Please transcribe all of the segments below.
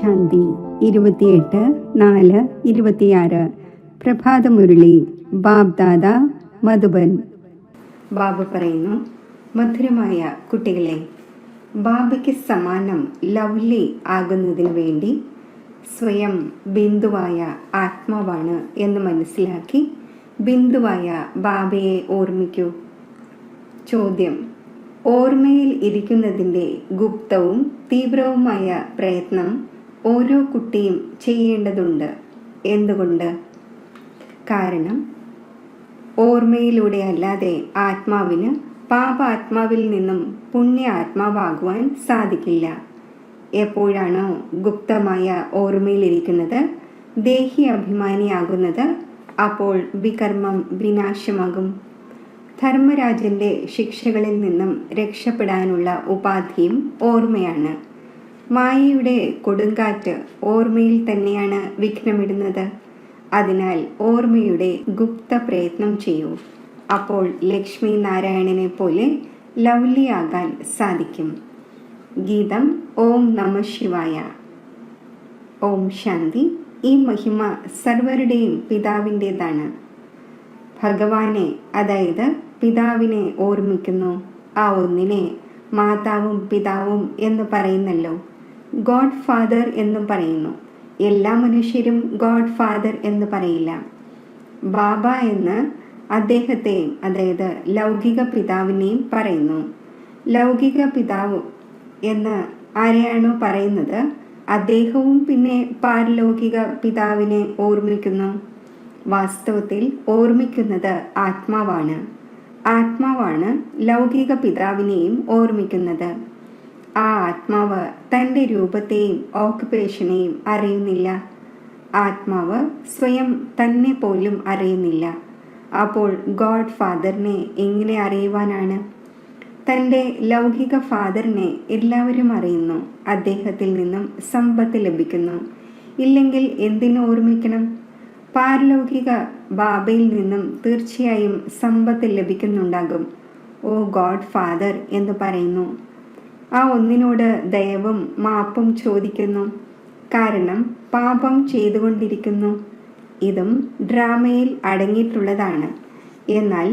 ശാന്തി 28/4/26 പ്രഭാതമുരളി ബാബ്ദാദ മധുബൻ. ബാബ പറയുന്നു, മധുരമായ കുട്ടികളെ, ബാബയ്ക്ക് സമാനം ലവ്ലി ആകുന്നതിന് വേണ്ടി സ്വയം ബിന്ദുവായ ആത്മാവാണ് എന്ന് മനസ്സിലാക്കി ബിന്ദുവായ ബാബയെ ഓർമ്മിക്കൂ. ചോദ്യം: ഓർമ്മയിൽ ഇരിക്കുന്നതിൻ്റെ ഗുപ്തവും തീവ്രവുമായ പ്രയത്നം ഓരോ കുട്ടിയും ചെയ്യേണ്ടതുണ്ട്. എന്തുകൊണ്ട്? കാരണം ഓർമ്മയിലൂടെ അല്ലാതെ ആത്മാവിന് പാപാത്മാവിൽ നിന്നും പുണ്യ ആത്മാവാകുവാൻ സാധിക്കില്ല. എപ്പോഴാണോ ഗുപ്തമായ ഓർമ്മയിലിരിക്കുന്നത്, ദേഹി അഭിമാനിയാകുന്നത്, അപ്പോൾ വികർമ്മം വിനാശമാകും. ധർമ്മരാജന്റെ ശിക്ഷകളിൽ നിന്നും രക്ഷപ്പെടാനുള്ള ഉപാധിയും ഓർമ്മയാണ്. മായയുടെ കൊടുങ്കാറ്റ് ഓർമ്മയിൽ തന്നെയാണ് വിഘ്നമിടുന്നത്. അതിനാൽ ഓർമ്മയുടെ ഗുപ്ത പ്രയത്നം ചെയ്യൂ. അപ്പോൾ ലക്ഷ്മി നാരായണനെ പോലെ ലവ്ലിയാകാൻ സാധിക്കും. ഗീതം ഓം നമ ശിവായ. ഓം ശാന്തി. ഈ മഹിമ സർവരുടെയും പിതാവിൻ്റെതാണ്. ഭഗവാനെ, അതായത് പിതാവിനെ ഓർമ്മിക്കുന്നു. ആ ഒന്നിനെ മാതാവും പിതാവും എന്ന് പറയുന്നല്ലോ. ഗോഡ് ഫാദർ എന്നും പറയുന്നു. എല്ലാ മനുഷ്യരും ഗോഡ് ഫാദർ എന്ന് പറയില്ല. ബാബ എന്ന് അദ്ദേഹത്തെയും, അതായത് ലൗകിക പിതാവിനെയും പറയുന്നു. ലൗകിക പിതാവ് എന്ന് ആരെയാണോ പറയുന്നത്, അദ്ദേഹവും പിന്നെ പാരലൗകിക പിതാവിനെ ഓർമ്മിക്കുന്നു. വാസ്തവത്തിൽ ഓർമ്മിക്കുന്നത് ആത്മാവാണ്. ആത്മാവാണ് ലൗകിക പിതാവിനെയും ഓർമ്മിക്കുന്നത്. ആ ആത്മാവ് തൻ്റെ രൂപത്തെയും ഓക്കുപേഷനെയും അറിയുന്നില്ല. ആത്മാവ് സ്വയം തന്നെ പോലും അറിയുന്നില്ല. അപ്പോൾ ഗോഡ് ഫാദറിനെ എങ്ങനെ അറിയുവാനാണ്? തൻ്റെ ലൗകിക ഫാദറിനെ എല്ലാവരും അറിയുന്നു. അദ്ദേഹത്തിൽ നിന്നും സമ്പത്ത് ലഭിക്കുന്നു. ഇല്ലെങ്കിൽ എന്തിനു ഓർമ്മിക്കണം? പാരലൗകിക ബാബയിൽ നിന്നും തീർച്ചയായും സമ്പത്ത് ലഭിക്കുന്നുണ്ടാകും. ഓ ഗോഡ് ഫാദർ എന്ന് പറയുന്നു. ആ ഒന്നിനോട് ദയവും മാപ്പും ചോദിക്കുന്നു. കാരണം പാപം ചെയ്തുകൊണ്ടിരിക്കുന്നു. ഇതും ഡ്രാമയിൽ അടങ്ങിയിട്ടുള്ളതാണ്. എന്നാൽ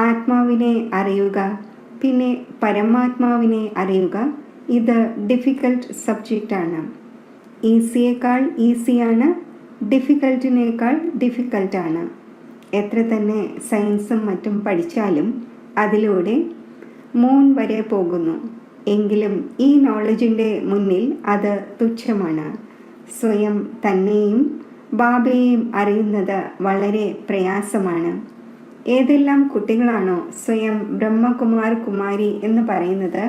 ആത്മാവിനെ അറിയുക, പിന്നെ പരമാത്മാവിനെ അറിയുക, ഇത് ഡിഫിക്കൽട്ട് സബ്ജക്റ്റാണ്. ഈസിയേക്കാൾ ഈസിയാണ്, ഡിഫിക്കൽട്ടിനേക്കാൾ ഡിഫിക്കൽട്ടാണ്. എത്ര തന്നെ സയൻസും മറ്റും പഠിച്ചാലും അതിലൂടെ മൂൺ വരെ പോകുന്നു. എങ്കിലും ഈ നോളജിൻ്റെ മുന്നിൽ അത് തുച്ഛമാണ്. സ്വയം തന്നെയും ബാബയെയും അറിയുന്നത് വളരെ പ്രയാസമാണ്. ഏതെല്ലാം കുട്ടികളാണോ സ്വയം ബ്രഹ്മകുമാർ കുമാരി എന്ന് പറയുന്നത്,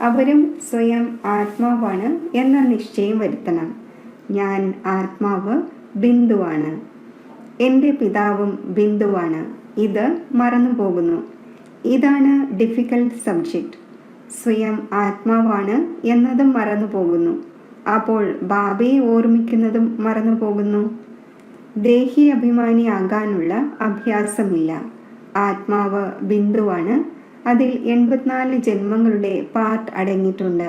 അവരും സ്വയം ആത്മാവാണ് എന്ന നിശ്ചയം വരുത്തണം. ഞാൻ ആത്മാവ് ബിന്ദുവാണ്, എൻ്റെ പിതാവും ബിന്ദുവാണ്. ഇത് മറന്നു പോകുന്നു. ഇതാണ് ഡിഫിക്കൽട്ട് സബ്ജക്റ്റ്. സ്വയം ആത്മാവാണ് എന്നതും മറന്നു പോകുന്നു. അപ്പോൾ ബാബയെ ഓർമ്മിക്കുന്നതും മറന്നു പോകുന്നു. ദേഹി അഭിമാനിയാകാനുള്ള അഭ്യാസമില്ല. ആത്മാവ് ബിന്ദുവാണ്. അതിൽ 84 ജന്മങ്ങളുടെ പാർട്ട് അടങ്ങിയിട്ടുണ്ട്.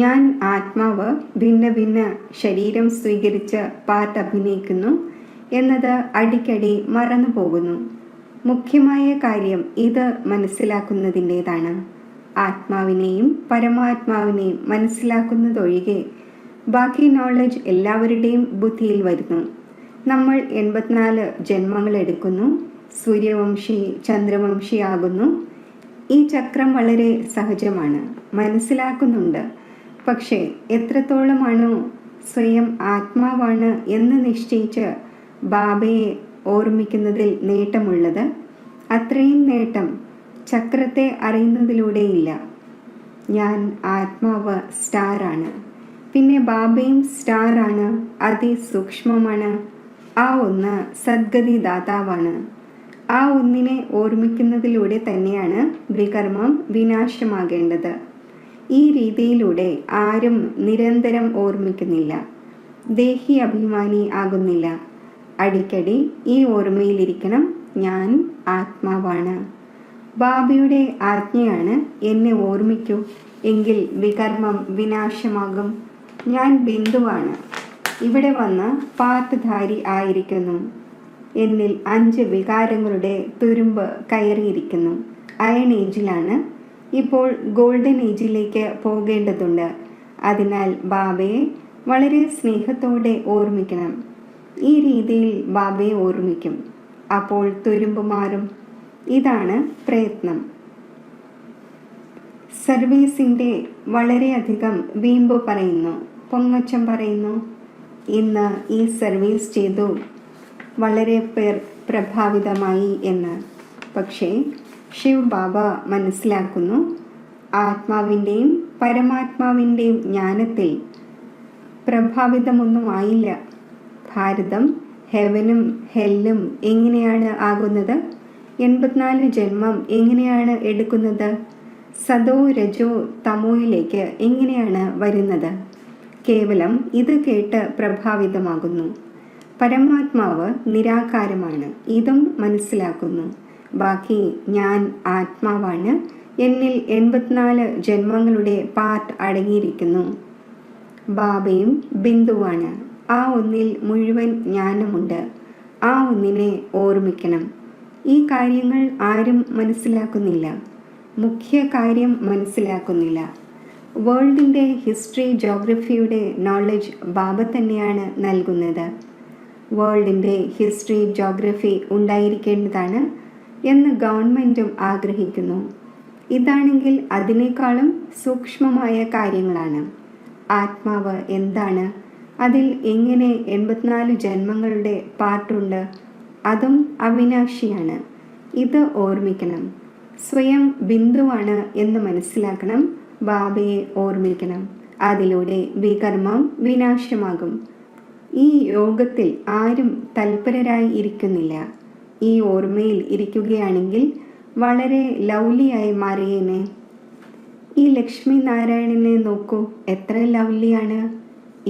ഞാൻ ആത്മാവ് ഭിന്ന ഭിന്ന ശരീരം സ്വീകരിച്ച് പാർട്ട് അഭിനയിക്കുന്നു എന്നത് അടിക്കടി മറന്നു പോകുന്നു. മുഖ്യമായ കാര്യം ഇത് മനസ്സിലാക്കുന്നതിൻ്റെതാണ്. ആത്മാവിനെയും പരമാത്മാവിനെയും മനസ്സിലാക്കുന്നതൊഴികെ ബാക്കി നോളജ് എല്ലാവരുടെയും ബുദ്ധിയിൽ വരുന്നു. നമ്മൾ 84 ജന്മങ്ങൾ എടുക്കുന്നു. സൂര്യവംശി ചന്ദ്രവംശിയാകുന്നു. ഈ ചക്രം വളരെ സഹജമാണ്, മനസ്സിലാക്കുന്നുണ്ട്. പക്ഷേ എത്രത്തോളമാണോ സ്വയം ആത്മാവാണ് എന്ന് നിശ്ചയിച്ച് ബാബയെ ഓർമ്മിക്കുന്നതിൽ നേട്ടമുള്ളത്, അത്രയും നേട്ടം ചക്രത്തെ അറിയുന്നതിലൂടെയില്ല. ഞാൻ ആത്മാവ് സ്റ്റാറാണ്, പിന്നെ ബാബയും സ്റ്റാറാണ്, അതിസൂക്ഷ്മമാണ്. ആ ഒന്ന് സദ്ഗതി ദാതാവാണ്. ആ ഒന്നിനെ ഓർമ്മിക്കുന്നതിലൂടെ തന്നെയാണ് വികർമ്മം വിനാശമാകേണ്ടത്. ഈ രീതിയിലൂടെ ആരും നിരന്തരം ഓർമ്മിക്കുന്നില്ല, ദേഹി അഭിമാനി ആകുന്നില്ല. അടിക്കടി ഈ ഓർമ്മയിലിരിക്കണം, ഞാൻ ആത്മാവാണ്. ബാബയുടെ ആജ്ഞയാണ് എന്നെ ഓർമ്മിക്കൂ, എങ്കിൽ വികർമ്മം വിനാശമാകും. ഞാൻ ബിന്ദുവാണ്. ഇവിടെ വന്ന് പാർട്ട്ധാരി ആയിരിക്കുന്നു. എന്നിൽ 5 വികാരങ്ങളുടെ തുരുമ്പ് കയറിയിരിക്കുന്നു. അയൺ ഏജിലാണ്. ഇപ്പോൾ ഗോൾഡൻ ഏജിലേക്ക് പോകേണ്ടതുണ്ട്. അതിനാൽ ബാബയെ വളരെ സ്നേഹത്തോടെ ഓർമ്മിക്കണം. ഈ രീതിയിൽ ബാബയെ ഓർമ്മിക്കും. അപ്പോൾ തുരുമ്പ് മാറും. ഇതാണ് പ്രയത്നം. സർവീസിൻ്റെ വളരെയധികം വീമ്പ് പറയുന്നു, പൊങ്ങച്ചം പറയുന്നു. ഇന്ന് ഈ സർവീസ് ചെയ്തു, വളരെ പേർ പ്രഭാവിതമായി എന്ന്. പക്ഷേ ശിവ് ബാബ മനസ്സിലാക്കുന്നു, ആത്മാവിൻ്റെയും പരമാത്മാവിൻ്റെയും ജ്ഞാനത്തിൽ പ്രഭാവിതമൊന്നും ആയില്ല. ഭാരതം ഹെവനും ഹെല്ലും എങ്ങനെയാണ് ആകുന്നത്? 84 ജന്മം എങ്ങനെയാണ് എടുക്കുന്നത്? സദോ രജോ തമോയിലേക്ക് എങ്ങനെയാണ് വരുന്നത്? കേവലം ഇത് കേട്ട് പ്രഭാവിതമാകുന്നു. പരമാത്മാവ് നിരാകാരമാണ്. ഇതും മനസ്സിലാക്കുന്നു. ബാക്കി ഞാൻ ആത്മാവാണ്. എന്നിൽ 84 ജന്മങ്ങളുടെ പാർട്ട് അടങ്ങിയിരിക്കുന്നു. ബാബയും ബിന്ദുവാണ്. ആ ഒന്നിൽ മുഴുവൻ ജ്ഞാനമുണ്ട്. ആ ഒന്നിനെ ഓർമ്മിക്കണം. ഈ കാര്യങ്ങൾ ആരും മനസ്സിലാക്കുന്നില്ല. മുഖ്യ കാര്യം മനസ്സിലാക്കുന്നില്ല. വേൾഡിൻ്റെ ഹിസ്റ്ററി ജോഗ്രഫിയുടെ നോളജ് ബാബ തന്നെയാണ് നൽകുന്നത്. വേൾഡിൻ്റെ ഹിസ്റ്ററി ജോഗ്രഫി ഉണ്ടായിരിക്കേണ്ടതാണ് എന്ന് ഗവൺമെൻറ്റും ആഗ്രഹിക്കുന്നു. ഇതാണെങ്കിൽ അതിനേക്കാളും സൂക്ഷ്മമായ കാര്യങ്ങളാണ്. ആത്മാവ് എന്താണ്? അതിൽ എങ്ങനെ 84 ജന്മങ്ങളുടെ പാർട്ടുണ്ട്? അതും അവിനാശിയാണ്. ഇത് ഓർമ്മിക്കണം. സ്വയം ബിന്ദുവാണ് എന്ന് മനസ്സിലാക്കണം. ബാബയെ ഓർമ്മിക്കണം. അതിലൂടെ വികർമ്മം വിനാശമാകും. ഈ യോഗത്തിൽ ആരും തൽപരരായി ഇരിക്കുന്നില്ല. ഈ ഓർമ്മയിൽ ഇരിക്കുകയാണെങ്കിൽ വളരെ ലൗലിയായി മാറിയേനെ. ഈ ലക്ഷ്മി നാരായണനെ നോക്കൂ, എത്ര ലൗലിയാണ്.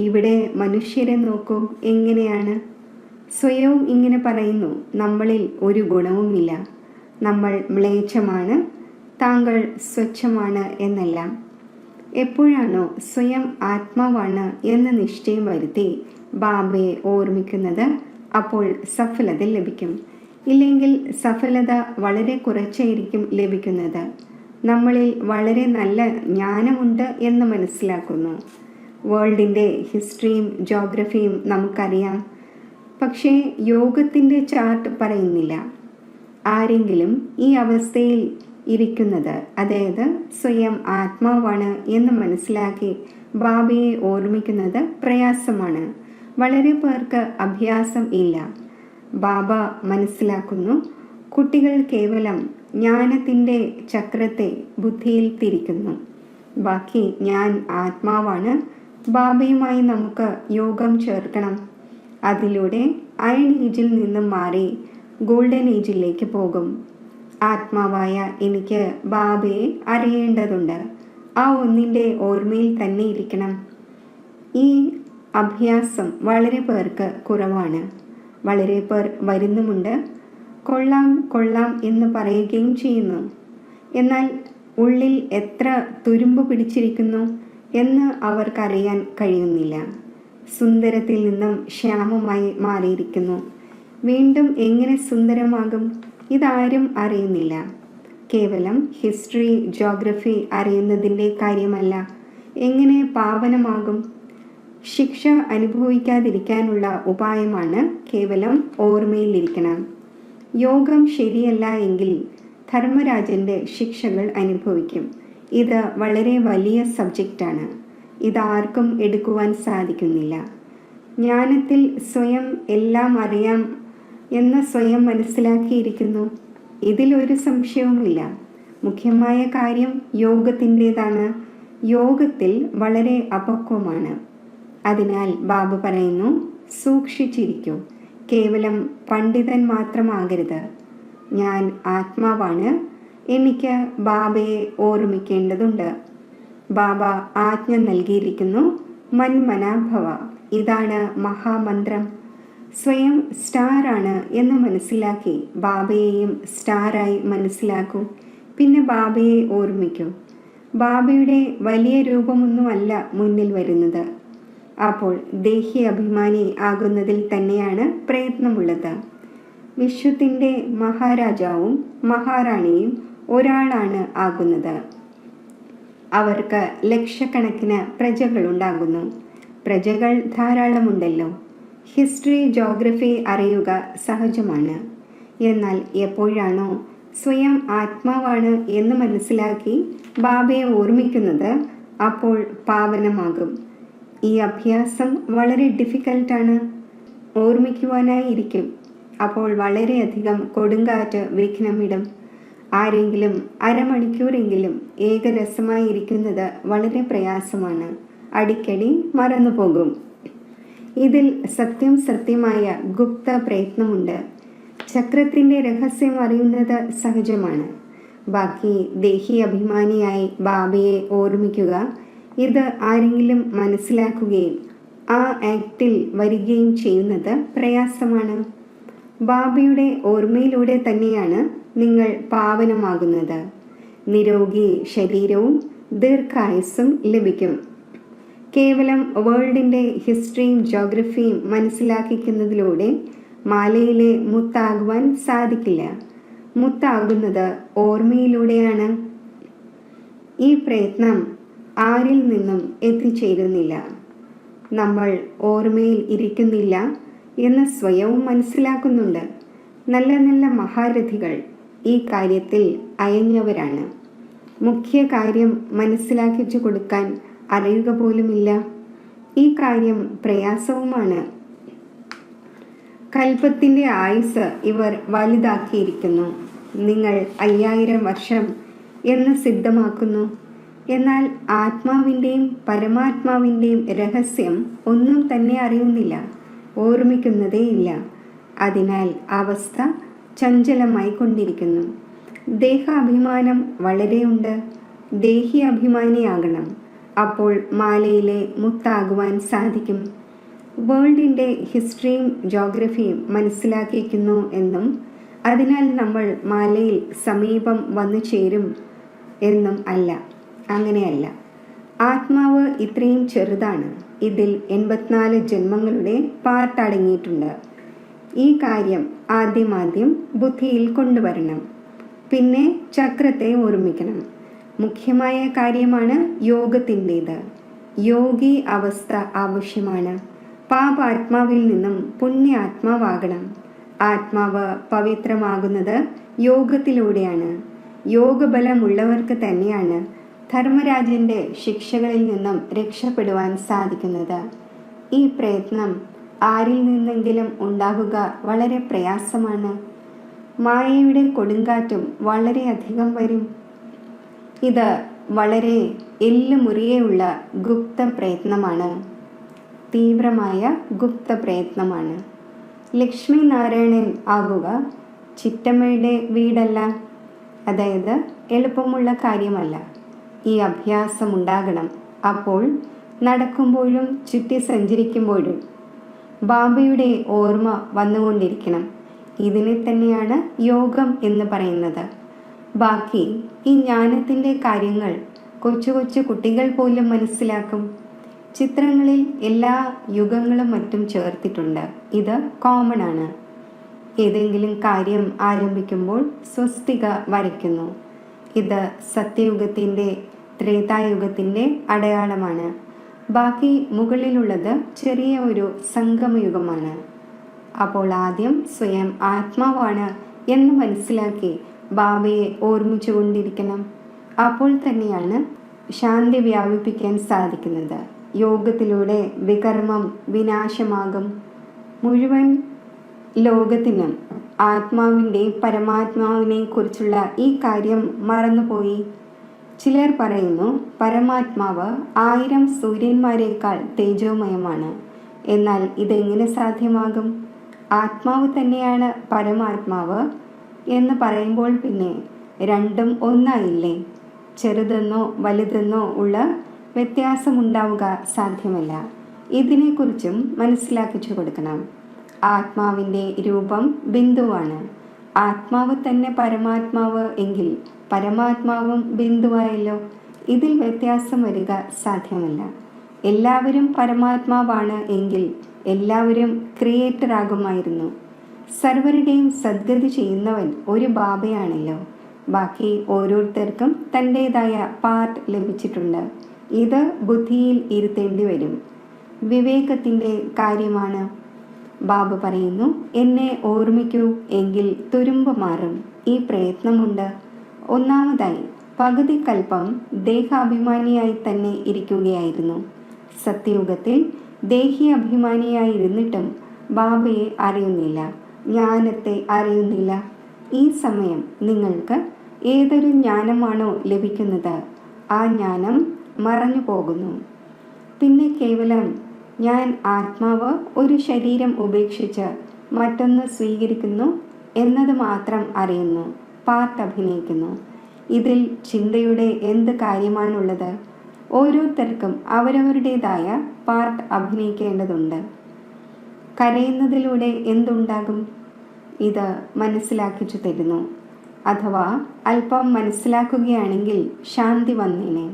ഇവിടെ മനുഷ്യരെ നോക്കൂ, എങ്ങനെയാണ്. സ്വയവും ഇങ്ങനെ പറയുന്നു, നമ്മളിൽ ഒരു ഗുണവുമില്ല, നമ്മൾ മ്ലേച്ഛമാണ്, താങ്കൾ സ്വച്ഛമാണ് എന്നെല്ലാം. എപ്പോഴാണോ സ്വയം ആത്മാവാണ് എന്ന് നിശ്ചയം വരുത്തി ബാബയെ ഓർമ്മിക്കുന്നത്, അപ്പോൾ സഫലത ലഭിക്കും. ഇല്ലെങ്കിൽ സഫലത വളരെ കുറച്ചായിരിക്കും ലഭിക്കുന്നത്. നമ്മളിൽ വളരെ നല്ല ജ്ഞാനമുണ്ട് എന്ന് മനസ്സിലാക്കുന്നു. വേൾഡിൻ്റെ ഹിസ്റ്ററിയും ജോഗ്രഫിയും നമുക്കറിയാം. പക്ഷേ യോഗത്തിൻ്റെ ചാർട്ട് പറയുന്നില്ല. ആരെങ്കിലും ഈ അവസ്ഥയിൽ ഇരിക്കുന്നത്, അതായത് സ്വയം ആത്മാവാണ് എന്ന് മനസ്സിലാക്കി ബാബയെ ഓർമ്മിക്കുന്നത് പ്രയാസമാണ്. വളരെ പേർക്ക് അഭ്യാസം ഇല്ല. ബാബ മനസ്സിലാക്കുന്നു, കുട്ടികൾ കേവലം ജ്ഞാനത്തിൻ്റെ ചക്രത്തെ ബുദ്ധിയിൽ തിരിക്കുന്നു. ബാക്കി ഞാൻ ആത്മാവാണ്. ബാബയുമായി നമുക്ക് യോഗം ചേർക്കണം. അതിലൂടെ അയൺ ഏജിൽ നിന്നും മാറി ഗോൾഡൻ ഏജിലേക്ക് പോകും. ആത്മാവായ എനിക്ക് ബാബയെ അറിയേണ്ടതുണ്ട്. ആ ഒന്നിൻ്റെ ഓർമ്മയിൽ തന്നെ ഇരിക്കണം. ഈ അഭ്യാസം വളരെ പേർക്ക് കുറവാണ്. വളരെ പേർ വരുന്നുമുണ്ട്, കൊള്ളാം കൊള്ളാം എന്ന് പറയുകയും ചെയ്യുന്നു. എന്നാൽ ഉള്ളിൽ എത്ര തുരുമ്പ് പിടിച്ചിരിക്കുന്നു എന്ന് അവർക്കറിയാൻ കഴിയുന്നില്ല. സുന്ദരത്തിൽ നിന്നും ശ്യാമമായി മാറിയിരിക്കുന്നു. വീണ്ടും എങ്ങനെ സുന്ദരമാകും? ഇതാരും അറിയുന്നില്ല. കേവലം ഹിസ്റ്ററി ജോഗ്രഫി അറിയുന്നതിൻ്റെ കാര്യമല്ല. എങ്ങനെ പാവനമാകും? ശിക്ഷ അനുഭവിക്കാതിരിക്കാനുള്ള ഉപായമാണ് കേവലം ഓർമ്മയിലിരിക്കണം. യോഗം ശരിയല്ല എങ്കിൽ ധർമ്മരാജൻ്റെ ശിക്ഷകൾ അനുഭവിക്കും. ഇത് വളരെ വലിയ സബ്ജക്റ്റാണ്. ഇതാർക്കും എടുക്കുവാൻ സാധിക്കുന്നില്ല. ജ്ഞാനത്തിൽ സ്വയം എല്ലാം അറിയാം എന്ന് സ്വയം മനസ്സിലാക്കിയിരിക്കുന്നു. ഇതിലൊരു സംശയവുമില്ല. മുഖ്യമായ കാര്യം യോഗത്തിൻ്റേതാണ്. യോഗത്തിൽ വളരെ അപക്വമാണ്. അതിനാൽ ബാബ പറയുന്നു, സൂക്ഷിച്ചിരിക്കൂ. കേവലം പണ്ഡിതൻ മാത്രമാകരുത്. ഞാൻ ആത്മാവാണ്. എനിക്ക് ബാബയെ ഓർമ്മിക്കേണ്ടതുണ്ട്. ബാബ ആജ്ഞ നൽകിയിരിക്കുന്നു, മന്മനാഭവ. ഇതാണ് മഹാമന്ത്രം. സ്വയം സ്റ്റാറാണ് എന്ന് മനസ്സിലാക്കി ബാബയെയും സ്റ്റാറായി മനസ്സിലാക്കൂ. പിന്നെ ബാബയെ ഓർമ്മിക്കൂ. ബാബയുടെ വലിയ രൂപമൊന്നുമല്ല മുന്നിൽ വരുന്നത്. അപ്പോൾ ദേഹി അഭിമാനി ആകുന്നതിൽ തന്നെയാണ് പ്രയത്നമുള്ളത്. വിശ്വത്തിൻ്റെ മഹാരാജാവും മഹാറാണിയും ഒരാളാണ് ആകുന്നത്. അവർക്ക് ലക്ഷക്കണക്കിന് പ്രജകളുണ്ടാകുന്നു. പ്രജകൾ ധാരാളമുണ്ടല്ലോ. ഹിസ്റ്ററി, ജോഗ്രഫി അറിയുക സഹജമാണ്. എന്നാൽ എപ്പോഴാണോ സ്വയം ആത്മാവാണ് എന്ന് മനസ്സിലാക്കി ബാബയെ ഓർമ്മിക്കുന്നത്, അപ്പോൾ പാവനമാകും. ഈ അഭ്യാസം വളരെ ഡിഫിക്കൽട്ടാണ്. ഓർമ്മിക്കുവാനായിരിക്കും. അപ്പോൾ വളരെയധികം കൊടുങ്കാറ്റ് വിഘ്നമിടും. ആരെങ്കിലും അരമണിക്കൂറെങ്കിലും ഏകരസമായി ഇരിക്കുന്നത് വളരെ പ്രയാസമാണ്. അടിക്കടി മറന്നുപോകും. ഇതിൽ സത്യമായ ഗുപ്ത പ്രയത്നമുണ്ട്. ചക്രത്തിൻ്റെ രഹസ്യം അറിയുന്നത് സഹജമാണ്. ബാക്കി ദേഹി അഭിമാനിയായി ബാബയെ ഓർമ്മിക്കുക, ഇത് ആരെങ്കിലും മനസ്സിലാക്കുകയും ആ ആക്റ്റിൽ വരികയും ചെയ്യുന്നത് പ്രയാസമാണ്. ബാബയുടെ ഓർമ്മയിലൂടെ തന്നെയാണ് നിങ്ങൾ പാവനമാകുന്നത്. നിരോഗി ശരീരവും ദീർഘായുസ്സും ലഭിക്കും. കേവലം വേൾഡിൻ്റെ ഹിസ്റ്ററിയും ജോഗ്രഫിയും മനസ്സിലാക്കിക്കുന്നതിലൂടെ മാലയിലെ മുത്താകുവാൻ സാധിക്കില്ല. മുത്താകുന്നത് ഓർമ്മയിലൂടെയാണ്. ഈ പ്രയത്നം ആരിൽ നിന്നും എത്തിച്ചേരുന്നില്ല. നമ്മൾ ഓർമ്മയിൽ ഇരിക്കുന്നില്ല എന്ന് സ്വയവും മനസ്സിലാക്കുന്നുണ്ട്. നല്ല നല്ല മഹാരഥികൾ ഈ കാര്യത്തിൽ അയഞ്ഞവരാണ്. മുഖ്യ കാര്യം മനസ്സിലാക്കിച്ചു കൊടുക്കാൻ അറിയുക പോലുമില്ല. ഈ കാര്യം പ്രയാസവുമാണ്. കൽപ്പത്തിൻ്റെ ആയുസ് ഇവർ വലുതാക്കിയിരിക്കുന്നു. നിങ്ങൾ 5000 വർഷം എന്ന് സിദ്ധമാക്കുന്നു. എന്നാൽ ആത്മാവിൻ്റെയും പരമാത്മാവിൻ്റെയും രഹസ്യം ഒന്നും തന്നെ അറിയുന്നില്ല, ഓർമ്മിക്കുന്നതേയില്ല. അതിനാൽ അവസ്ഥ ചഞ്ചലമായി കൊണ്ടിരിക്കുന്നു. ദേഹാഭിമാനം വളരെയുണ്ട്. ദേഹി അഭിമാനിയാകണം. അപ്പോൾ മാലയിലെ മുത്താകുവാൻ സാധിക്കും. വേൾഡിൻ്റെ ഹിസ്റ്ററിയും ജോഗ്രഫിയും മനസ്സിലാക്കിയിരിക്കുന്നു എന്നും അതിനാൽ നമ്മൾ മാലയിൽ സമീപം വന്നു ചേരും എന്നും അല്ല. അങ്ങനെയല്ല. ആത്മാവ് ഇത്രയും ചെറുതാണ്. ഇതിൽ 84 ജന്മങ്ങളുടെ പാർട്ട് അടങ്ങിയിട്ടുണ്ട്. ഈ കാര്യം ആദ്യം ബുദ്ധിയിൽ കൊണ്ടുവരണം. പിന്നെ ചക്രത്തെ ഓർമ്മിക്കണം. മുഖ്യമായ കാര്യമാണ് യോഗത്തിൻ്റേത്. യോഗി അവസ്ഥ ആവശ്യമാണ്. പാപാത്മാവിൽ നിന്നും പുണ്യാത്മാവാകണം. ആത്മാവ് പവിത്രമാകുന്നത് യോഗത്തിലൂടെയാണ്. യോഗബലമുള്ളവർക്ക് തന്നെയാണ് ധർമ്മരാജൻ്റെ ശിക്ഷകളിൽ നിന്നും രക്ഷപ്പെടുവാൻ സാധിക്കുന്നത്. ഈ പ്രയത്നം ആരിൽ നിന്നെങ്കിലും ഉണ്ടാകുക വളരെ പ്രയാസമാണ്. മായയുടെ കൊടുങ്കാറ്റും വളരെയധികം വരും. ഇത് വളരെ എല്ലുമുറിയുള്ള ഗുപ്ത പ്രയത്നമാണ്. തീവ്രമായ ഗുപ്ത പ്രയത്നമാണ്. ലക്ഷ്മി നാരായണൻ ആകുക ചിറ്റമ്മയുടെ വീടല്ല. അതായത് എളുപ്പമുള്ള കാര്യമല്ല. ഈ അഭ്യാസം ഉണ്ടാകണം. അപ്പോൾ നടക്കുമ്പോഴും ചുറ്റി സഞ്ചരിക്കുമ്പോഴും ബാബയുടെ ഓർമ്മ വന്നുകൊണ്ടിരിക്കണം. ഇതിനെ തന്നെയാണ് യോഗം എന്ന് പറയുന്നത്. ബാക്കി ഈ ജ്ഞാനത്തിൻ്റെ കാര്യങ്ങൾ കൊച്ചു കൊച്ചു കുട്ടികൾ പോലും മനസ്സിലാക്കും. ചിത്രങ്ങളിൽ എല്ലാ യുഗങ്ങളും മറ്റും ചേർത്തിട്ടുണ്ട്. ഇത് കോമൺ ആണ്. ഏതെങ്കിലും കാര്യം ആരംഭിക്കുമ്പോൾ സ്വസ്തിക വരയ്ക്കുന്നു. ഇത് സത്യയുഗത്തിൻ്റെ ത്രേതായുഗത്തിൻ്റെ അടയാളമാണ്. ബാക്കി മുകളിലുള്ളത് ചെറിയ ഒരു സംഗമയുഗമാണ്. അപ്പോൾ ആദ്യം സ്വയം ആത്മാവാണ് എന്ന് മനസ്സിലാക്കി ബാബയെ ഓർമ്മിച്ചു കൊണ്ടിരിക്കണം. അപ്പോൾ തന്നെയാണ് ശാന്തി വ്യാപിപ്പിക്കാൻ സാധിക്കുന്നത്. യോഗത്തിലൂടെ വികർമ്മം വിനാശമാകും. മുഴുവൻ ലോകത്തിനും ആത്മാവിൻ്റെയും പരമാത്മാവിനെ കുറിച്ചുള്ള ഈ കാര്യം മറന്നുപോയി. ചിലർ പറയുന്നു പരമാത്മാവ് 1000 സൂര്യന്മാരെക്കാൾ തേജോമയമാണ്. എന്നാൽ ഇതെങ്ങനെ സാധ്യമാകും? ആത്മാവ് തന്നെയാണ് പരമാത്മാവ് എന്ന് പറയുമ്പോൾ പിന്നെ രണ്ടും ഒന്നായില്ലേ? ചെറുതെന്നോ വലുതെന്നോ ഉള്ള വ്യത്യാസമുണ്ടാവുക സാധ്യമല്ല. ഇതിനെക്കുറിച്ചും മനസ്സിലാക്കിച്ചു കൊടുക്കണം. ആത്മാവിൻ്റെ രൂപം ബിന്ദുവാണ്. ആത്മാവ് തന്നെ പരമാത്മാവ് എങ്കിൽ പരമാത്മാവും ബിന്ദുവായല്ലോ. ഇതിൽ വ്യത്യാസം വരിക സാധ്യമല്ല. എല്ലാവരും പരമാത്മാവാണ് എങ്കിൽ എല്ലാവരും ക്രിയേറ്റർ ആകുമായിരുന്നു. സർവരുടെയും സദ്ഗതി ചെയ്യുന്നവൻ ഒരു ബാബയാണല്ലോ. ബാക്കി ഓരോരുത്തർക്കും തൻ്റെതായ പാർട്ട് ലഭിച്ചിട്ടുണ്ട്. ഇത് ബുദ്ധിയിൽ ഇരുത്തേണ്ടി വരും. വിവേകത്തിൻ്റെ കാര്യമാണ്. ബാബ പറയുന്നു, എന്നെ ഓർമ്മിക്കൂ എങ്കിൽ തുരുമ്പ് മാറും. ഈ പ്രയത്നമുണ്ട്. ഒന്നാമതായി പകുതി കൽപ്പം ദേഹാഭിമാനിയായി തന്നെ ഇരിക്കുകയായിരുന്നു. സത്യയുഗത്തിൽ ദേഹി അഭിമാനിയായിരുന്നിട്ടും ബാബയെ അറിയുന്നില്ല, ജ്ഞാനത്തെ അറിയുന്നില്ല. ഈ സമയം നിങ്ങൾക്ക് ഏതൊരു ജ്ഞാനമാണോ ലഭിക്കുന്നത് ആ ജ്ഞാനം മറഞ്ഞു പോകുന്നു. പിന്നെ കേവലം ഞാൻ ആത്മാവ് ഒരു ശരീരം ഉപേക്ഷിച്ച് മറ്റൊന്ന് സ്വീകരിക്കുന്നു എന്നത് മാത്രം അറിയുന്നു, പാർട്ട് അഭിനയിക്കുന്നു. ഇതിൽ ചിന്തയുടെ എന്ത് കാര്യമാണുള്ളത്? ഓരോരുത്തർക്കും അവരവരുടേതായ പാർട്ട് അഭിനയിക്കേണ്ടതുണ്ട്. കരയുന്നതിലൂടെ എന്തുണ്ടാകും? ഇത് മനസ്സിലാക്കിച്ചു തരുന്നു. അഥവാ അല്പം മനസ്സിലാക്കുകയാണെങ്കിൽ ശാന്തി വന്നേനെ.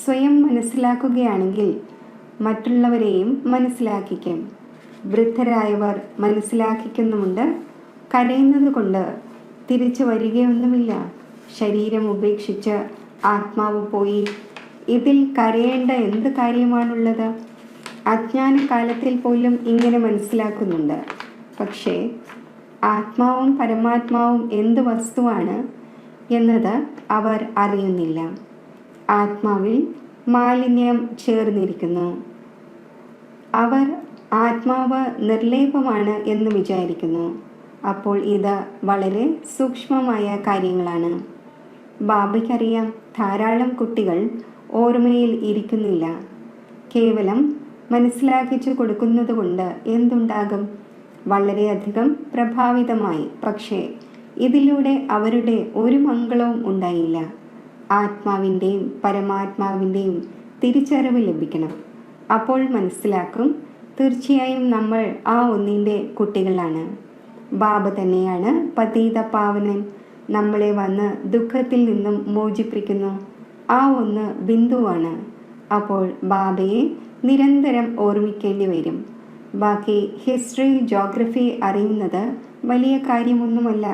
സ്വയം മനസ്സിലാക്കുകയാണെങ്കിൽ മറ്റുള്ളവരെയും മനസ്സിലാക്കിക്കും. വൃദ്ധരായവർ മനസ്സിലാക്കിക്കുന്നുമുണ്ട്. കരയുന്നത് കൊണ്ട് തിരിച്ചു വരികയൊന്നുമില്ല. ശരീരം ഉപേക്ഷിച്ച് ആത്മാവ് പോയി. ഇതിൽ കരയേണ്ട എന്ത് കാര്യമാണുള്ളത്? അജ്ഞാനകാലത്തിൽ പോലും ഇങ്ങനെ മനസ്സിലാക്കുന്നുണ്ട്. പക്ഷേ ആത്മാവും പരമാത്മാവും എന്ത് വസ്തുവാണ് എന്നത് അവർ അറിയുന്നില്ല. ആത്മാവിൽ മാലിന്യം ചേർന്നിരിക്കുന്നു. അവർ ആത്മാവ് നിർലേപമാണ് എന്ന് വിചാരിക്കുന്നു. അപ്പോൾ ഇത് വളരെ സൂക്ഷ്മമായ കാര്യങ്ങളാണ്. ബാബയ്ക്കറിയാം, ധാരാളം കുട്ടികൾ ഓർമ്മയിൽ ഇരിക്കുന്നില്ല. കേവലം മനസ്സിലാക്കിച്ചു കൊടുക്കുന്നത് കൊണ്ട് എന്തുണ്ടാകും? വളരെയധികം പ്രഭാവിതമായി. പക്ഷേ ഇതിലൂടെ അവരുടെ ഒരു മംഗളവും ഉണ്ടായില്ല. ആത്മാവിൻ്റെയും പരമാത്മാവിൻ്റെയും തിരിച്ചറിവ് ലഭിക്കണം. അപ്പോൾ മനസ്സിലാക്കും, തീർച്ചയായും നമ്മൾ ആ ഒന്നിൻ്റെ കുട്ടികളാണ്. ബാബ തന്നെയാണ് പതീത പാവനൻ. നമ്മളെ വന്ന് ദുഃഖത്തിൽ നിന്നും മോചിപ്പിക്കുന്നു. ആ ഒന്ന് ബിന്ദുവാണ്. അപ്പോൾ ബാബയെ നിരന്തരം ഓർമ്മിക്കേണ്ടി വരും. ബാക്കി ഹിസ്റ്ററി, ജോഗ്രഫി അറിയുന്നത് വലിയ കാര്യമൊന്നുമല്ല.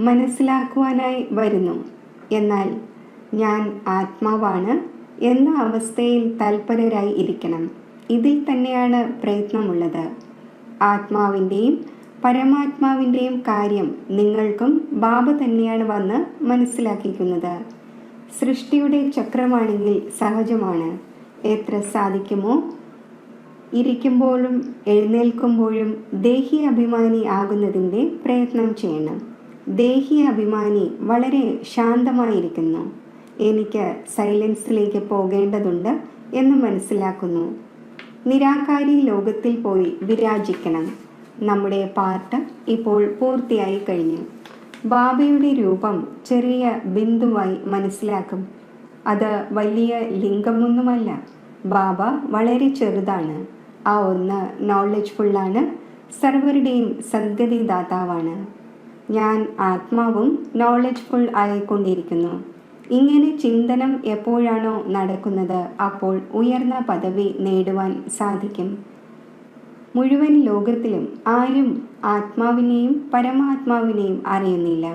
മനസ്സിലാക്കുവാനായി വരുന്നു. എന്നാൽ ഞാൻ ആത്മാവാണ് എന്ന അവസ്ഥയിൽ തൽപരരായി ഇരിക്കണം. ഇതിൽ തന്നെയാണ് പ്രയത്നമുള്ളത്. ആത്മാവിൻ്റെയും പരമാത്മാവിൻ്റെയും കാര്യം നിങ്ങൾക്കും ബാബ തന്നെയാണ് വന്ന് മനസ്സിലാക്കിക്കുന്നത്. സൃഷ്ടിയുടെ ചക്രമാണെങ്കിൽ സഹജമാണ്. എത്ര സാധിക്കുമോ ഇരിക്കുമ്പോഴും എഴുന്നേൽക്കുമ്പോഴും ദേഹി അഭിമാനി ആകുന്നതിൻ്റെ പ്രയത്നം ചെയ്യണം. ദേഹി അഭിമാനി വളരെ ശാന്തമായിരിക്കുന്നു. എനിക്ക് സൈലൻസിലേക്ക് പോകേണ്ടതുണ്ട് എന്ന് മനസ്സിലാക്കുന്നു. നിരാകാരി ലോകത്തിൽ പോയി വിരാജിക്കണം. നമ്മുടെ പാർട്ട് ഇപ്പോൾ പൂർത്തിയായി കഴിഞ്ഞു. ബാബയുടെ രൂപം ചെറിയ ബിന്ദുവായി മനസ്സിലാക്കും. അത് വലിയ ലിംഗമൊന്നുമല്ല. ബാബ വളരെ ചെറുതാണ്. ആ ഒന്ന് നോളജ്ഫുള്ളാണ്. സർവരുടെയും സദ്ഗതി ദാതാവാണ്. ഞാൻ ആത്മാവും നോളജ്ഫുൾ ആയിക്കൊണ്ടിരിക്കുന്നു. ഇങ്ങനെ ചിന്തനം എപ്പോഴാണോ നടക്കുന്നത് അപ്പോൾ ഉയർന്ന പദവി നേടുവാൻ സാധിക്കും. മുഴുവൻ ലോകത്തിലും ആരും ആത്മാവിനെയും പരമാത്മാവിനെയും അറിയുന്നില്ല.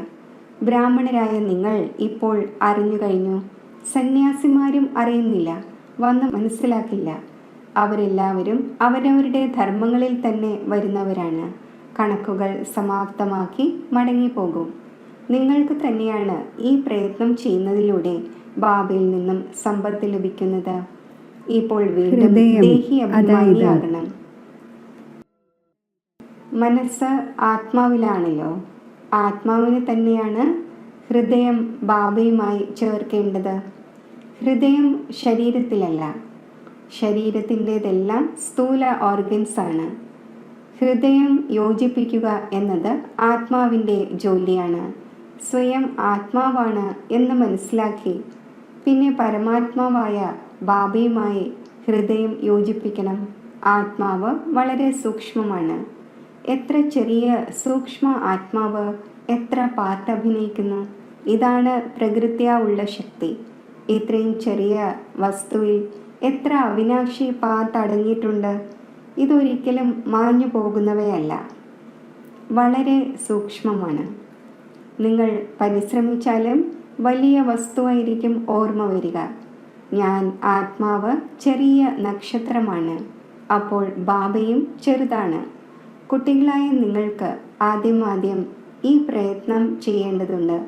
ബ്രാഹ്മണരായ നിങ്ങൾ ഇപ്പോൾ അറിഞ്ഞു കഴിഞ്ഞു. സന്യാസിമാരും അറിയുന്നില്ല, വന്ന് മനസ്സിലാക്കില്ല. അവരെല്ലാവരും അവരവരുടെ ധർമ്മങ്ങളിൽ തന്നെ വരുന്നവരാണ്. കണക്കുകൾ സമാപ്തമാക്കി മടങ്ങിപ്പോകും. നിങ്ങൾക്ക് തന്നെയാണ് ഈ പ്രയത്നം ചെയ്യുന്നതിലൂടെ ബാബയിൽ നിന്നും സമ്പത്ത് ലഭിക്കുന്നത്. ഇപ്പോൾ വീണ്ടും ദേഹി അഭിമാനിയാകണം. മനസ്സ് ആത്മാവിലാണല്ലോ. ആത്മാവിന് തന്നെയാണ് ഹൃദയം ബാബയുമായി ചേർക്കേണ്ടത്. ഹൃദയം ശരീരത്തിലല്ല. ശരീരത്തിൻ്റെതെല്ലാം സ്ഥൂല ഓർഗൻസ് ആണ്. ഹൃദയം യോജിപ്പിക്കുക എന്നത് ആത്മാവിൻ്റെ ജോലിയാണ്. സ്വയം ആത്മാവാണ് എന്ന് മനസ്സിലാക്കി പിന്നെ പരമാത്മാവായ ബാബയുമായി ഹൃദയം യോജിപ്പിക്കണം. ആത്മാവ് വളരെ സൂക്ഷ്മമാണ്. എത്ര ചെറിയ സൂക്ഷ്മ ആത്മാവ് എത്ര പാർട്ട് അഭിനയിക്കുന്നു. ഇതാണ് പ്രകൃത്യാ ഉള്ള ശക്തി. ഇത്രയും ചെറിയ വസ്തുവിൽ എത്ര അവിനാശി പാർട്ട് അടങ്ങിയിട്ടുണ്ട്. ഇതൊരിക്കലും മാഞ്ഞു പോകുന്നവയല്ല, വളരെ സൂക്ഷ്മമാണ്. നിങ്ങൾ പരിശ്രമിച്ചാലും വലിയ വസ്തുവായിരിക്കും ഓർമ്മ വരിക. ഞാൻ ആത്മാവ് ചെറിയ നക്ഷത്രമാണ്, അപ്പോൾ ബാബയും ചെറുതാണ്. കുട്ടികളായ നിങ്ങൾക്ക് ആദ്യം ഈ പ്രയത്നം ചെയ്യേണ്ടതുണ്ട്.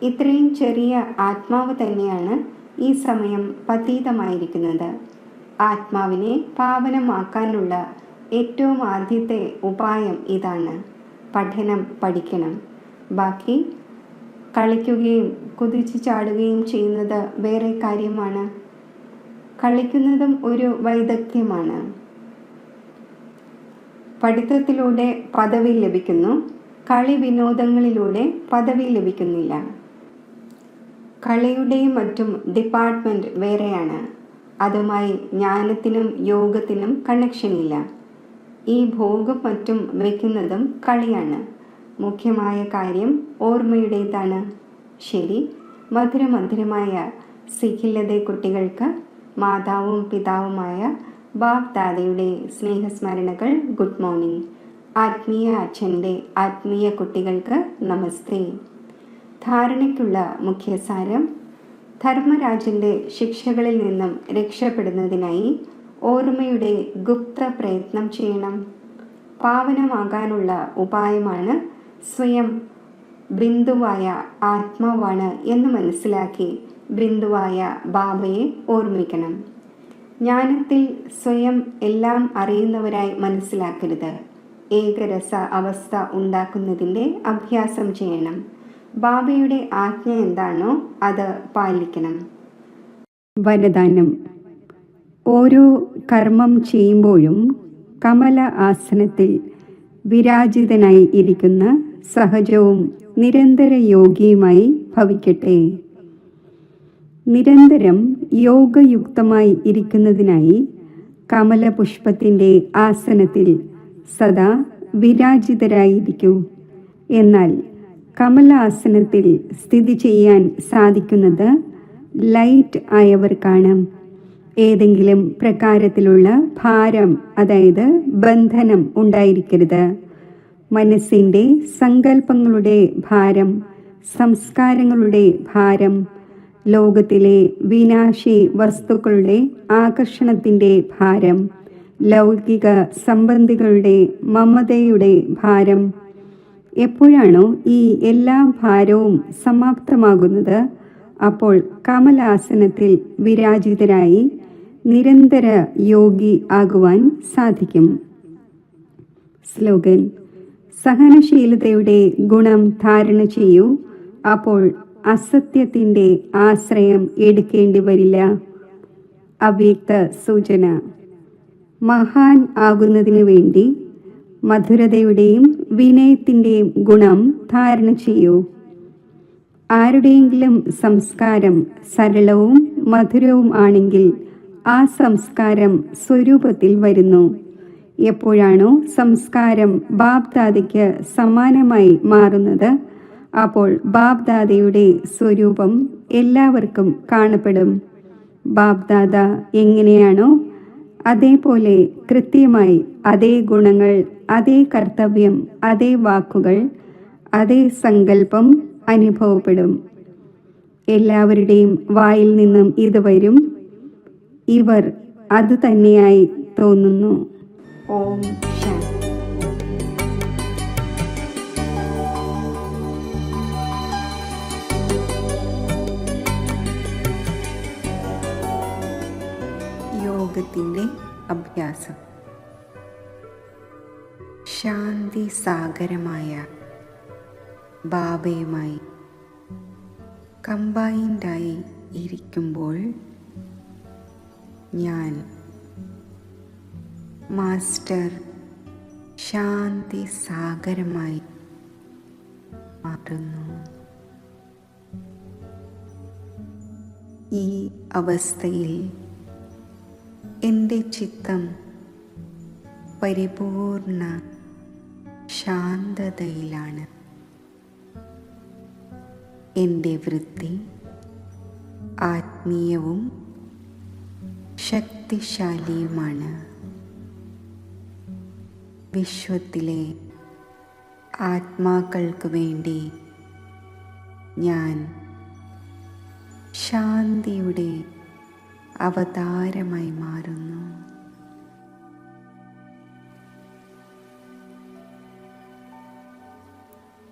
ഇത്രയും ചെറിയ ആത്മാവ് തന്നെയാണ് ഈ സമയം പതീതമായിരിക്കുന്നത്. ആത്മാവിനെ പാവനമാക്കാനുള്ള ഏറ്റവും ആദ്യത്തെ ഉപായം ഇതാണ്. പഠിക്കണം. ബാക്കി കളിക്കുകയും കുതിച്ചു ചാടുകയും ചെയ്യുന്നത് വേറെ കാര്യമാണ്. കളിക്കുന്നതും ഒരു വൈദഗ്ധ്യമാണ്. പഠിത്തത്തിലൂടെ പദവി ലഭിക്കുന്നു, കളി വിനോദങ്ങളിലൂടെ പദവി ലഭിക്കുന്നില്ല. കളിയുടെയും മറ്റും ഡിപ്പാർട്ട്മെൻറ്റ് വേറെയാണ്. അതുമായി ജ്ഞാനത്തിനും യോഗത്തിനും കണക്ഷനില്ല. ഈ ഭോഗം മറ്റും വയ്ക്കുന്നതും കളിയാണ്. മുഖ്യമായ കാര്യം ഓർമ്മയുടേതാണ്. ശരി, മധുരമായ സിഖില്ലതെ കുട്ടികൾക്ക് മാതാവും പിതാവുമായ ബാപ് ദാദയുടെ സ്നേഹസ്മരണകൾ. Good morning. ആത്മീയ അച്ഛൻ്റെ ആത്മീയ കുട്ടികൾക്ക് നമസ്തേ. ധാരണയ്ക്കുള്ള മുഖ്യസാരം: ധർമ്മരാജൻ്റെ ശിക്ഷകളിൽ നിന്നും രക്ഷപ്പെടുന്നതിനായി ഓർമ്മയുടെ ഗുപ്ത പ്രയത്നം ചെയ്യണം. പാവനമാകാനുള്ള ഉപായമാണ് സ്വയം ബിന്ദുവായ ആത്മാവാണ് എന്ന് മനസ്സിലാക്കി ബിന്ദുവായ ബാബയെ ഓർമ്മിക്കണം. ജ്ഞാനത്തിൽ സ്വയം എല്ലാം അറിയുന്നവരായി മനസ്സിലാക്കരുത്. ഏകരസ അവസ്ഥ ഉണ്ടാക്കുന്നതിൻ്റെ അഭ്യാസം ചെയ്യണം. ബാബയുടെ ആജ്ഞ എന്താണോ അത് പാലിക്കണം. വരദാനം: ഓരോ കർമ്മം ചെയ്യുമ്പോഴും കമല ആസനത്തിൽ വിരാജിതനായി ഇരിക്കുന്ന സഹജവും നിരന്തര യോഗിയുമായി ഭവിക്കട്ടെ. നിരന്തരം യോഗയുക്തമായി ഇരിക്കുന്നതിനായി കമലപുഷ്പത്തിൻ്റെ ആസനത്തിൽ സദാ വിരാജിതരായിരിക്കൂ. എന്നാൽ കമലാസനത്തിൽ സ്ഥിതി ചെയ്യാൻ സാധിക്കുന്നത് ലൈറ്റ് ആയവർക്കാണ്. ഏതെങ്കിലും പ്രകാരത്തിലുള്ള ഭാരം, അതായത് ബന്ധനം ഉണ്ടായിരിക്കരുത്. മനസ്സിൻ്റെ സങ്കല്പങ്ങളുടെ ഭാരം, സംസ്കാരങ്ങളുടെ ഭാരം, ലോകത്തിലെ വിനാശി വസ്തുക്കളുടെ ആകർഷണത്തിൻ്റെ ഭാരം, ലൗകിക സംബന്ധികളുടെ മമതയുടെ ഭാരം. എപ്പോഴാണോ ഈ എല്ലാ ഭാരവും സമാപ്തമാകുന്നത്, അപ്പോൾ കമലാസനത്തിൽ വിരാജിതരായി നിരന്തര യോഗി ആകുവാൻ സാധിക്കും. സ്ലോഗൻ: സഹനശീലതയുടെ ഗുണം ധാരണ ചെയ്യൂ, അപ്പോൾ അസത്യത്തിൻ്റെ ആശ്രയം എടുക്കേണ്ടി വരില്ല. അവ്യക്ത സൂചന: മഹാൻ ആകുന്നതിനു വേണ്ടി മധുരതയുടെയും വിനയത്തിൻ്റെയും ഗുണം ധാരണ ചെയ്യൂ. ആരുടെയെങ്കിലും സംസ്കാരം സരളവും മധുരവും ആണെങ്കിൽ ആ സംസ്കാരം സ്വരൂപത്തിൽ വരുന്നു. എപ്പോഴാണോ സംസ്കാരം ബാപ് ദാദയ്ക്ക് സമാനമായി മാറുന്നത്, അപ്പോൾ ബാപ് ദാദയുടെ സ്വരൂപം എല്ലാവർക്കും കാണപ്പെടും. ബാപ് ദാദ എങ്ങനെയാണോ അതേപോലെ കൃത്യമായി അതേ ഗുണങ്ങൾ, അതേ കർത്തവ്യം, അതേ വാക്കുകൾ, അതേ സങ്കല്പം അനുഭവപ്പെടും. എല്ലാവരുടെയും വായിൽ നിന്നും ഇത് വരും. ഇവർ അത് തന്നെയായി തോന്നുന്നു. ഓം ശാന്തി. യോഗത്തിൻ്റെ അഭ്യാസം. ശാന്തി സാഗരമായ ബാബയുമായി കമ്പൈൻഡായി ഇരിക്കുമ്പോൾ ഞാൻ മാസ്റ്റർ ശാന്തി സാഗരമായി മാറുന്നു. ഈ അവസ്ഥയിൽ എൻ്റെ ചിത്തം പരിപൂർണ ശാന്തതയിലാണ്. എൻ്റെ വൃത്തി ആത്മീയവും ശക്തിശാലിയുമാണ്. വിശ്വത്തിലെ ആത്മാക്കൾക്ക് വേണ്ടി ഞാൻ ശാന്തിയുടെ അവതാരമായി മാറുന്നു.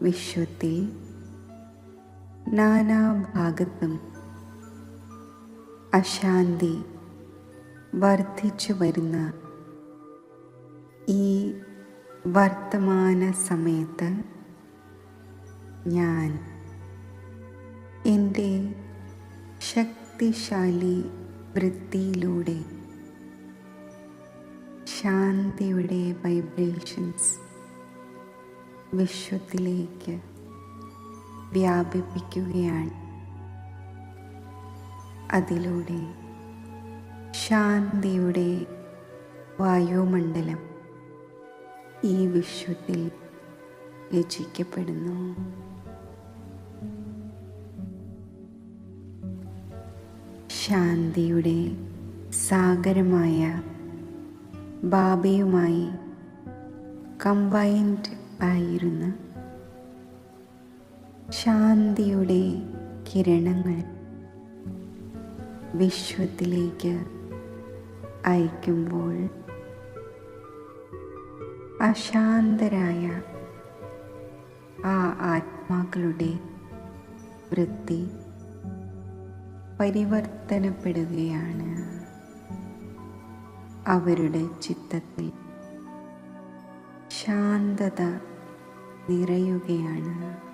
വിശ്വത്തിൽ നാനാഭാഗത്തും അശാന്തി വർദ്ധിച്ചു വരുന്ന ഈ വർത്തമാന സമയത്ത് ഞാൻ എൻ്റെ ശക്തിശാലി വൃത്തിയിലൂടെ ശാന്തിയുടെ വൈബ്രേഷൻസ് വിശ്വത്തിലേക്ക് വ്യാപിപ്പിക്കുകയാണ്. അതിലൂടെ ശാന്തിയുടെ വായുമണ്ഡലം ഈ വിശ്വത്തിൽ രചിക്കപ്പെടുന്നു. ശാന്തിയുടെ സാഗരമായ ബാബയുമായി കമ്പൈൻഡ് ആയിരുന്ന ശാന്തിയുടെ കിരണങ്ങൾ വിശ്വത്തിലേക്ക് അയക്കുമ്പോൾ അശാന്തരായ ആ ആത്മാക്കളുടെ വൃത്തി പരിവർത്തനപ്പെടുകയാണ്. അവരുടെ ചിത്തത്തിൽ ശാന്തത നിറയുകയാണ്.